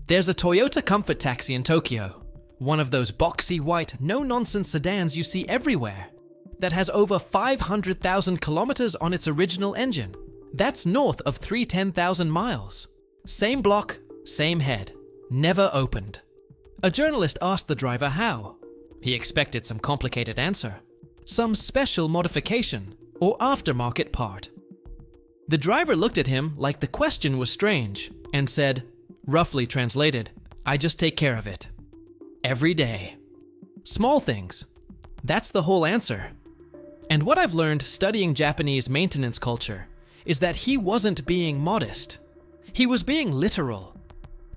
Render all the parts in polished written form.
There's a Toyota Comfort Taxi in Tokyo, one of those boxy white, no-nonsense sedans you see everywhere, that has over 500,000 kilometers on its original engine. That's north of 310,000 miles. Same block, same head, never opened. A journalist asked the driver how. He expected some complicated answer, some special modification or aftermarket part. The driver looked at him like the question was strange and said, roughly translated, "I just take care of it. Every day. Small things. That's the whole answer." And what I've learned studying Japanese maintenance culture is that he wasn't being modest. He was being literal.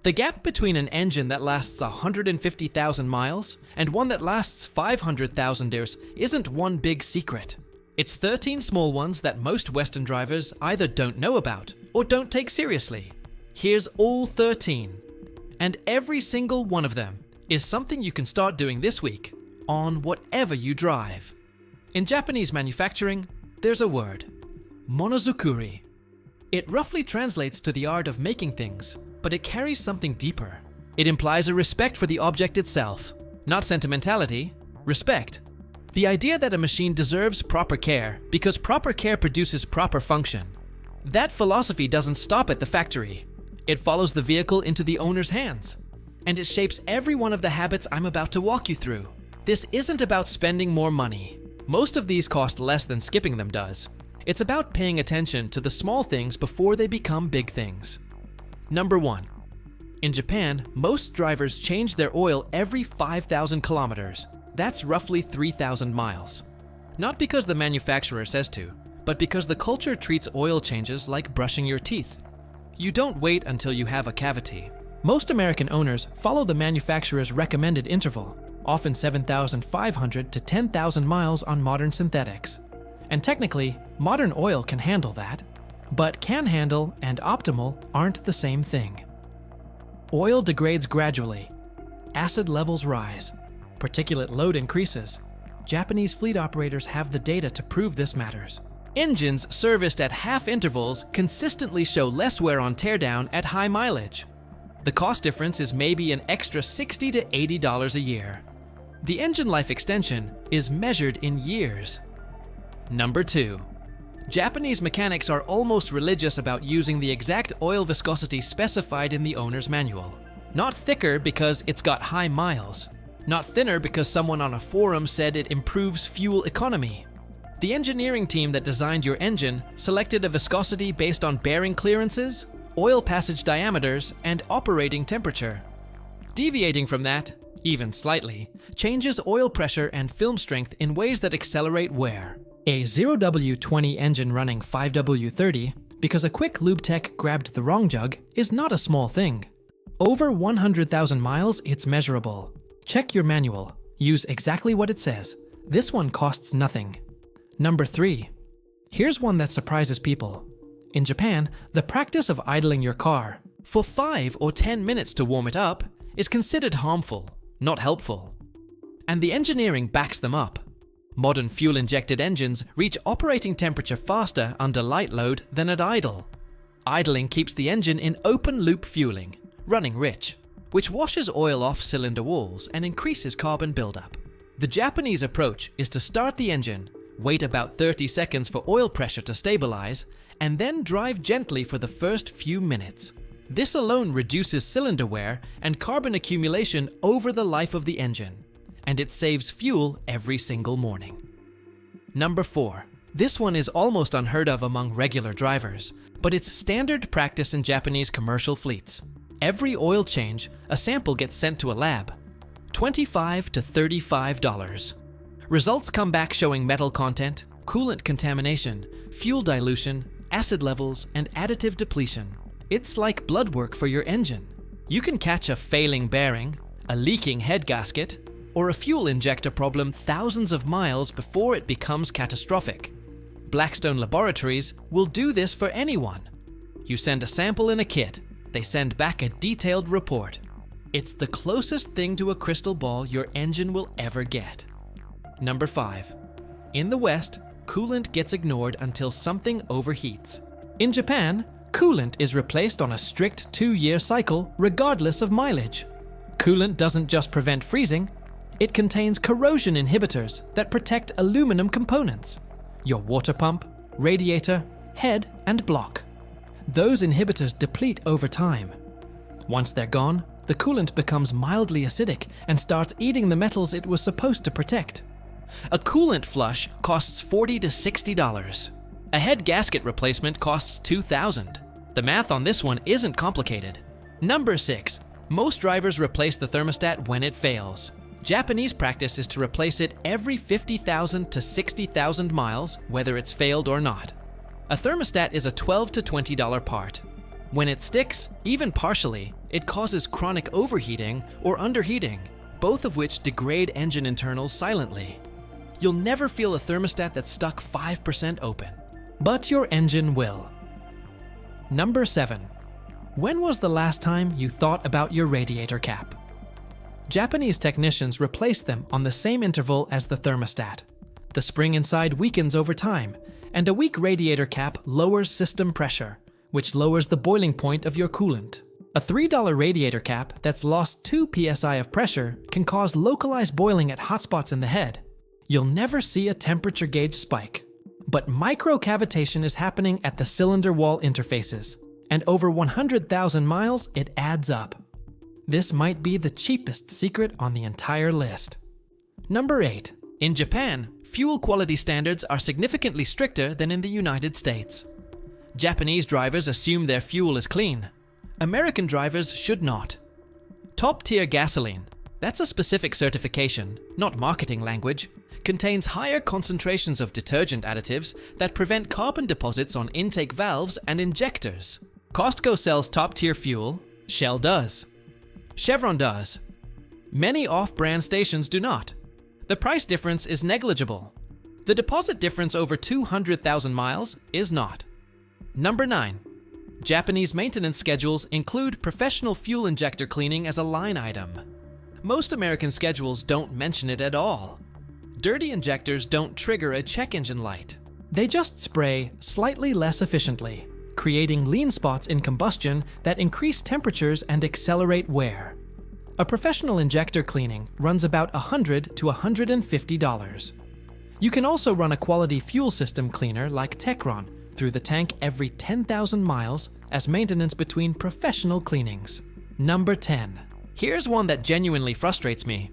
The gap between an engine that lasts 150,000 miles and one that lasts 500,000 years isn't one big secret. It's 13 small ones that most Western drivers either don't know about or don't take seriously. Here's all 13. And every single one of them is something you can start doing this week on whatever you drive. In Japanese manufacturing, there's a word, monozukuri. It roughly translates to the art of making things, but it carries something deeper. It implies a respect for the object itself, not sentimentality, respect. The idea that a machine deserves proper care because proper care produces proper function. That philosophy doesn't stop at the factory. It follows the vehicle into the owner's hands, and it shapes every one of the habits I'm about to walk you through. This isn't about spending more money. Most of these cost less than skipping them does. It's about paying attention to the small things before they become big things. Number 1. In Japan, most drivers change their oil every 5,000 kilometers. That's roughly 3,000 miles. Not because the manufacturer says to, but because the culture treats oil changes like brushing your teeth. You don't wait until you have a cavity. Most American owners follow the manufacturer's recommended interval, often 7,500 to 10,000 miles on modern synthetics. And technically, modern oil can handle that, but can handle and optimal aren't the same thing. Oil degrades gradually. Acid levels rise. Particulate load increases. Japanese fleet operators have the data to prove this matters. Engines serviced at half intervals consistently show less wear on teardown at high mileage. The cost difference is maybe an extra $60 to $80 a year. The engine life extension is measured in years. Number 2. Japanese mechanics are almost religious about using the exact oil viscosity specified in the owner's manual. Not thicker because it's got high miles. Not thinner because someone on a forum said it improves fuel economy. The engineering team that designed your engine selected a viscosity based on bearing clearances, oil passage diameters, and operating temperature. Deviating from that, even slightly, changes oil pressure and film strength in ways that accelerate wear. A 0W20 engine running 5W30 because a quick lube tech grabbed the wrong jug is not a small thing. Over 100,000 miles, it's measurable. Check your manual. Use exactly what it says. This one costs nothing. Number 3. Here's one that surprises people. In Japan, the practice of idling your car for 5 or 10 minutes to warm it up is considered harmful, not helpful. And the engineering backs them up. Modern fuel-injected engines reach operating temperature faster under light load than at idle. Idling keeps the engine in open-loop fueling, running rich, which washes oil off cylinder walls and increases carbon buildup. The Japanese approach is to start the engine, wait about 30 seconds for oil pressure to stabilize, and then drive gently for the first few minutes. This alone reduces cylinder wear and carbon accumulation over the life of the engine, and it saves fuel every single morning. Number 4. This one is almost unheard of among regular drivers, but it's standard practice in Japanese commercial fleets. Every oil change, a sample gets sent to a lab. $25 to $35. Results come back showing metal content, coolant contamination, fuel dilution, acid levels, and additive depletion. It's like blood work for your engine. You can catch a failing bearing, a leaking head gasket, or a fuel injector problem thousands of miles before it becomes catastrophic. Blackstone Laboratories will do this for anyone. You send a sample in a kit, they send back a detailed report. It's the closest thing to a crystal ball your engine will ever get. Number 5. In the West, coolant gets ignored until something overheats. In Japan, Coolant is replaced on a strict 2-year cycle regardless of mileage. Coolant doesn't just prevent freezing, it contains corrosion inhibitors that protect aluminum components: your water pump, radiator, head, and block. Those inhibitors deplete over time. Once they're gone, the coolant becomes mildly acidic and starts eating the metals it was supposed to protect. A coolant flush costs $40 to $60. A head gasket replacement costs $2,000. The math on this one isn't complicated. Number 6. Most drivers replace the thermostat when it fails. Japanese practice is to replace it every 50,000 to 60,000 miles, whether it's failed or not. A thermostat is a $12 to $20 part. When it sticks, even partially, it causes chronic overheating or underheating, both of which degrade engine internals silently. You'll never feel a thermostat that's stuck 5% open, but your engine will. Number 7. When was the last time you thought about your radiator cap? Japanese technicians replace them on the same interval as the thermostat. The spring inside weakens over time, and a weak radiator cap lowers system pressure, which lowers the boiling point of your coolant. A $3 radiator cap that's lost 2 psi of pressure can cause localized boiling at hotspots in the head. You'll never see a temperature gauge spike, but microcavitation is happening at the cylinder wall interfaces, and over 100,000 miles it adds up. This might be the cheapest secret on the entire list. Number 8. In Japan, fuel quality standards are significantly stricter than in the United States. Japanese drivers assume their fuel is clean. American drivers should not. Top-tier gasoline, that's a specific certification, not marketing language, contains higher concentrations of detergent additives that prevent carbon deposits on intake valves and injectors. Costco sells top-tier fuel, Shell does. Chevron does. Many off-brand stations do not. The price difference is negligible. The deposit difference over 200,000 miles is not. Number 9. Japanese maintenance schedules include professional fuel injector cleaning as a line item. Most American schedules don't mention it at all. Dirty injectors don't trigger a check engine light. They just spray slightly less efficiently, creating lean spots in combustion that increase temperatures and accelerate wear. A professional injector cleaning runs about $100 to $150. You can also run a quality fuel system cleaner like Techron through the tank every 10,000 miles as maintenance between professional cleanings. Number 10. Here's one that genuinely frustrates me.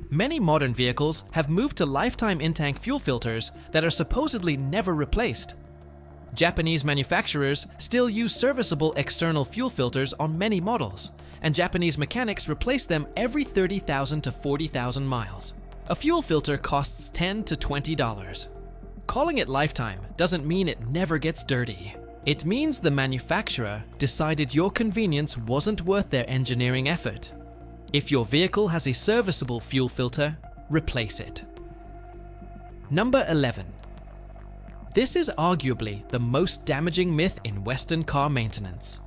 Many modern vehicles have moved to lifetime in-tank fuel filters that are supposedly never replaced. Japanese manufacturers still use serviceable external fuel filters on many models, and Japanese mechanics replace them every 30,000 to 40,000 miles. A fuel filter costs $10 to $20. Calling it lifetime doesn't mean it never gets dirty. It means the manufacturer decided your convenience wasn't worth their engineering effort. If your vehicle has a serviceable fuel filter, replace it. Number 11. This is arguably the most damaging myth in Western car maintenance.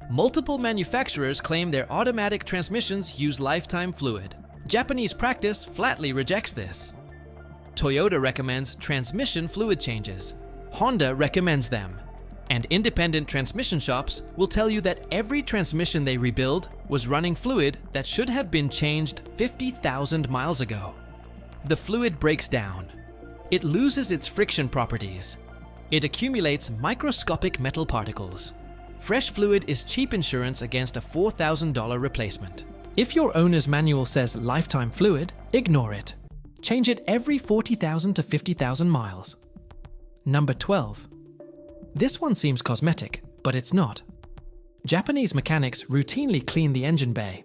Multiple manufacturers claim their automatic transmissions use lifetime fluid. Japanese practice flatly rejects this. Toyota recommends transmission fluid changes. Honda recommends them. And independent transmission shops will tell you that every transmission they rebuild was running fluid that should have been changed 50,000 miles ago. The fluid breaks down. It loses its friction properties. It accumulates microscopic metal particles. Fresh fluid is cheap insurance against a $4,000 replacement. If your owner's manual says lifetime fluid, ignore it. Change it every 40,000 to 50,000 miles. Number 12. This one seems cosmetic, but it's not. Japanese mechanics routinely clean the engine bay.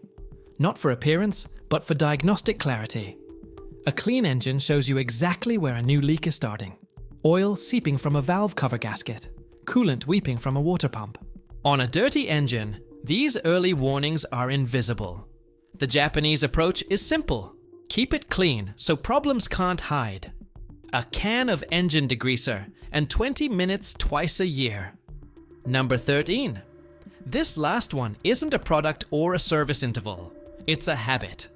Not for appearance, but for diagnostic clarity. A clean engine shows you exactly where a new leak is starting. Oil seeping from a valve cover gasket. Coolant weeping from a water pump. On a dirty engine, these early warnings are invisible. The Japanese approach is simple. Keep it clean so problems can't hide. A can of engine degreaser and 20 minutes twice a year. Number 13. This last one isn't a product or a service interval. It's a habit.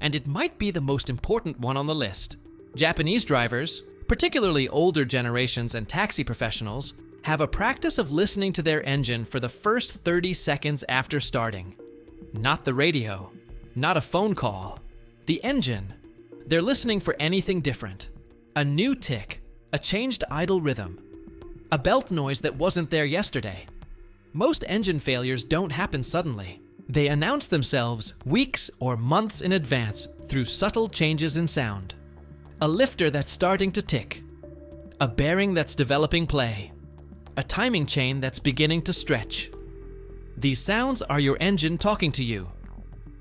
And it might be the most important one on the list. Japanese drivers, particularly older generations and taxi professionals, Have a practice of listening to their engine for the first 30 seconds after starting. Not the radio, not a phone call. The engine. They're listening for anything different. A new tick, a changed idle rhythm, a belt noise that wasn't there yesterday. Most engine failures don't happen suddenly. They announce themselves weeks or months in advance through subtle changes in sound. A lifter that's starting to tick, a bearing that's developing play, a timing chain that's beginning to stretch. These sounds are your engine talking to you.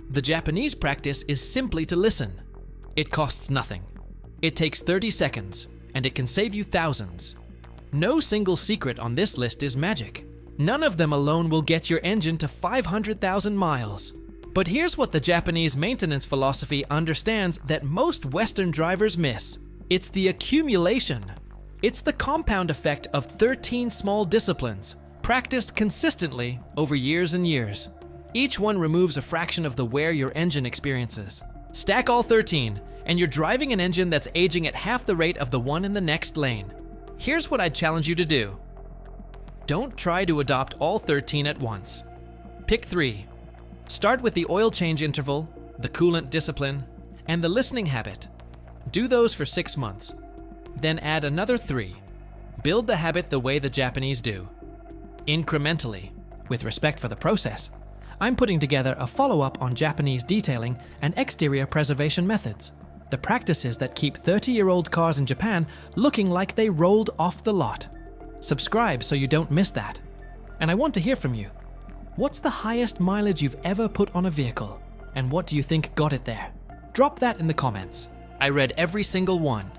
The Japanese practice is simply to listen. It costs nothing. It takes 30 seconds, and it can save you thousands. No single secret on this list is magic. None of them alone will get your engine to 500,000 miles. But here's what the Japanese maintenance philosophy understands that most Western drivers miss. It's the accumulation. It's the compound effect of 13 small disciplines, practiced consistently over years and years. Each one removes a fraction of the wear your engine experiences. Stack all 13, and you're driving an engine that's aging at half the rate of the one in the next lane. Here's what I'd challenge you to do. Don't try to adopt all 13 at once. Pick 3. Start with the oil change interval, the coolant discipline, and the listening habit. Do those for 6 months. Then add another 3. Build the habit the way the Japanese do. Incrementally, with respect for the process. I'm putting together a follow-up on Japanese detailing and exterior preservation methods. The practices that keep 30-year-old cars in Japan looking like they rolled off the lot. Subscribe so you don't miss that. And I want to hear from you. What's the highest mileage you've ever put on a vehicle? And what do you think got it there? Drop that in the comments. I read every single one.